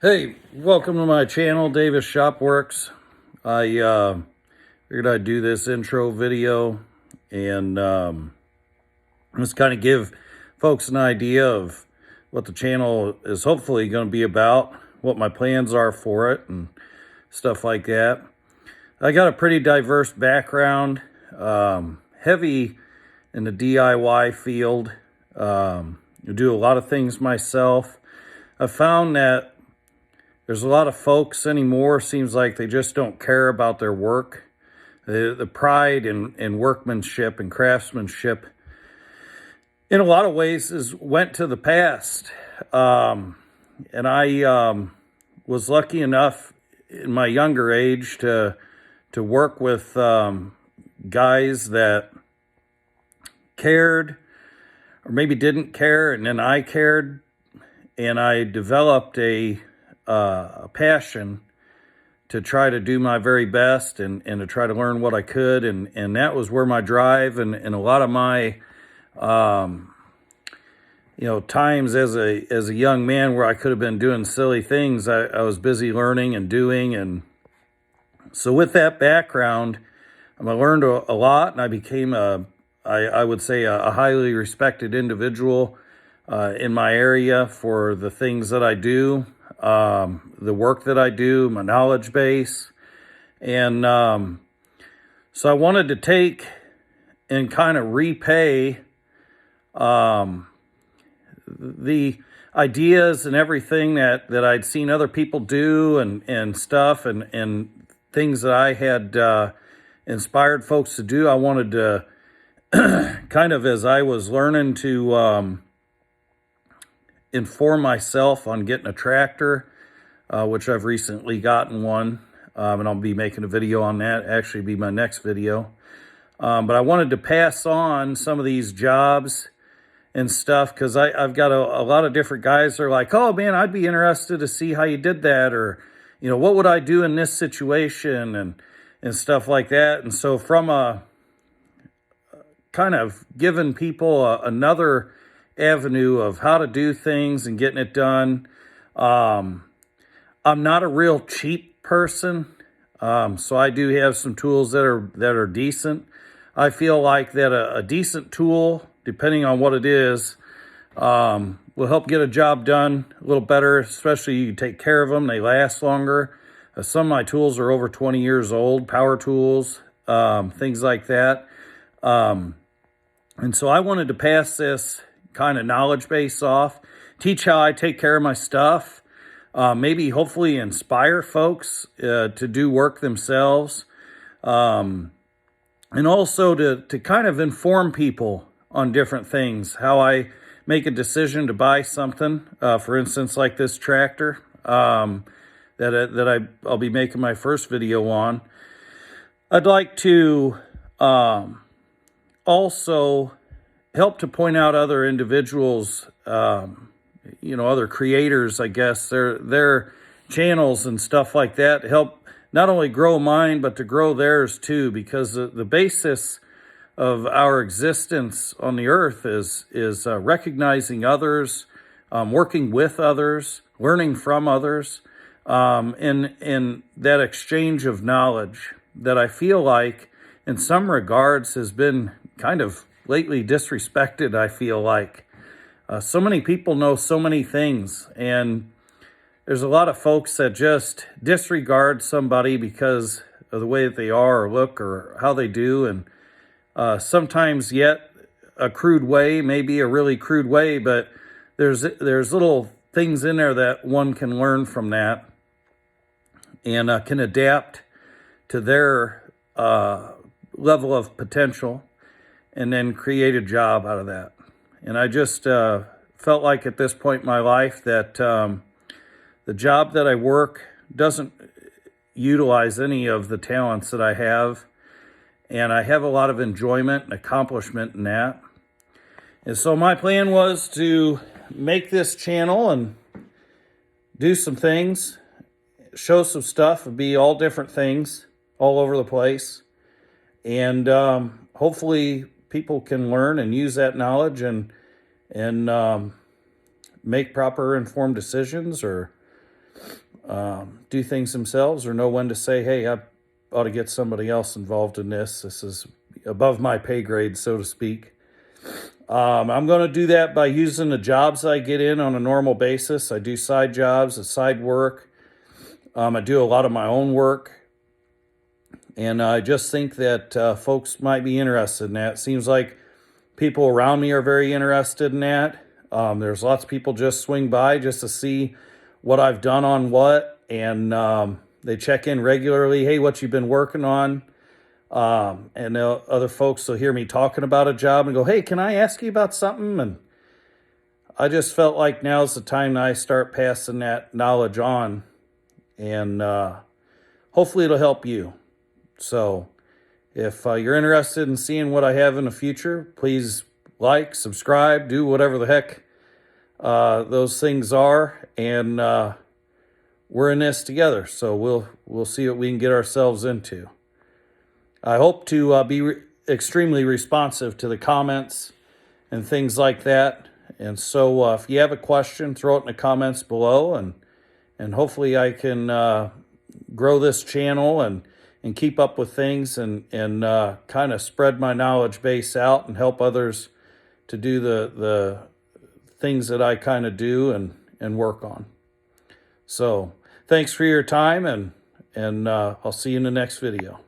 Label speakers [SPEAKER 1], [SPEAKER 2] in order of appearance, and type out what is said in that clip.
[SPEAKER 1] Hey, welcome to my channel, Davis Shopworx. I figured I'd do this intro video and just kind of give folks an idea of what the channel is hopefully going to be about, what my plans are for it, and stuff like that. I got a pretty diverse background, heavy in the DIY field. I do a lot of things myself. I found that there's a lot of folks anymore, seems like they just don't care about their work. The pride in workmanship and craftsmanship, in a lot of ways, went to the past. And I was lucky enough in my younger age to work with guys that cared, or maybe didn't care, and then I cared, and I developed a passion to try to do my very best and to try to learn what I could. And that was where my drive and a lot of my, times as a young man where I could have been doing silly things, I was busy learning and doing. And so with that background, I learned a lot, and I became I would say a highly respected individual in my area for the things that I do. The work that I do, my knowledge base. And so I wanted to take and kind of repay the ideas and everything that I'd seen other people do and stuff and things that I had inspired folks to do. I wanted to kind of, as I was learning to inform myself on getting a tractor, which I've recently gotten one, and I'll be making a video on that, actually be my next video. But I wanted to pass on some of these jobs and stuff, because I've got a lot of different guys that are like, oh man, I'd be interested to see how you did that, or, what would I do in this situation, and stuff like that. And so from a kind of giving people another avenue of how to do things and getting it done. I'm not a real cheap person, so I do have some tools that are decent. I feel like that a decent tool, depending on what it is, will help get a job done a little better. Especially you take care of them; they last longer. Some of my tools are over 20 years old, power tools, things like that. And so I wanted to pass this kind of knowledge base off, teach how I take care of my stuff, maybe hopefully inspire folks to do work themselves, and also to kind of inform people on different things, how I make a decision to buy something, for instance, like this tractor that I'll be making my first video on. I'd like to also help to point out other individuals, other creators, I guess, their channels and stuff like that, help not only grow mine, but to grow theirs too, because the basis of our existence on the earth is recognizing others, working with others, learning from others, in that exchange of knowledge that I feel like in some regards has been kind of lately disrespected. I feel like so many people know so many things, and there's a lot of folks that just disregard somebody because of the way that they are or look or how they do, and sometimes yet a crude way, maybe a really crude way, but there's little things in there that one can learn from that and can adapt to their level of potential, and then create a job out of that. And I just felt like at this point in my life that the job that I work doesn't utilize any of the talents that I have. And I have a lot of enjoyment and accomplishment in that. And so my plan was to make this channel and do some things, show some stuff, and be all different things all over the place. And hopefully people can learn and use that knowledge and make proper informed decisions, or do things themselves or know when to say, hey, I ought to get somebody else involved in this. This is above my pay grade, so to speak. I'm going to do that by using the jobs I get in on a normal basis. I do side jobs, side work. I do a lot of my own work. And I just think that folks might be interested in that. It seems like people around me are very interested in that. There's lots of people just swing by just to see what I've done on what. And they check in regularly. Hey, what you been working on? And other folks will hear me talking about a job and go, hey, can I ask you about something? And I just felt like now's the time that I start passing that knowledge on. And hopefully it'll help you. So if you're interested in seeing what I have in the future, please like, subscribe, do whatever the heck those things are. And we're in this together. So we'll see what we can get ourselves into. I hope to be extremely responsive to the comments and things like that. And so if you have a question, throw it in the comments below, and hopefully I can grow this channel and keep up with things and kind of spread my knowledge base out and help others to do the things that I kind of do and work on. So thanks for your time, and I'll see you in the next video.